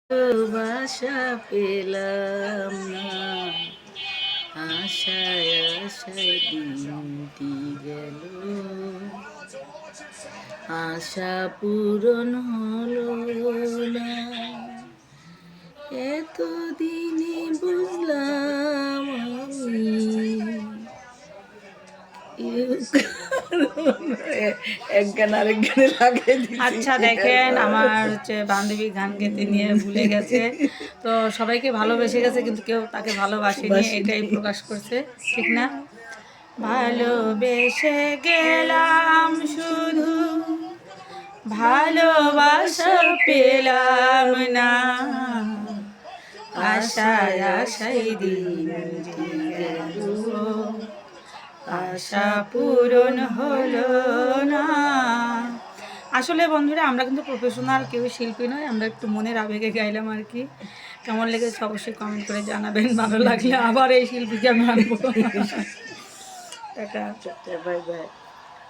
ভালোবাসা পেলাম না, আশায় আশায় দিনটি গেল, আশা পূরণ হলো না। এতদিনে বুঝলাম আমি এক গান আরেক গানে লাগাই দিচ্ছি। আচ্ছা দেখেন, আমার হচ্ছে বান্ধবী গান গেতে নিয়ে ভুলে গেছে, তো সবাইকে ভালোবেসে গেছে কিন্তু কেউ তাকে ভালোবাসেনি, এটাই প্রকাশ করছে, ঠিক না? ভালোবেসে গেলাম শুধু, ভালোবাসা পেলাম না, আশায় আশায় দিনটি গেল, আশা পূরণ হলো না। আসলে বন্ধুরা, আমরা কিন্তু প্রফেশনাল কেউ শিল্পী নয়, আমরা একটু মনের আবেগে গাইলাম আর কি। কেমন লেগেছে অবশ্যই কমেন্ট করে জানাবেন, ভালো লাগলে আবার এই শিল্পীকে আমি আনবো। টাটা। Bye bye.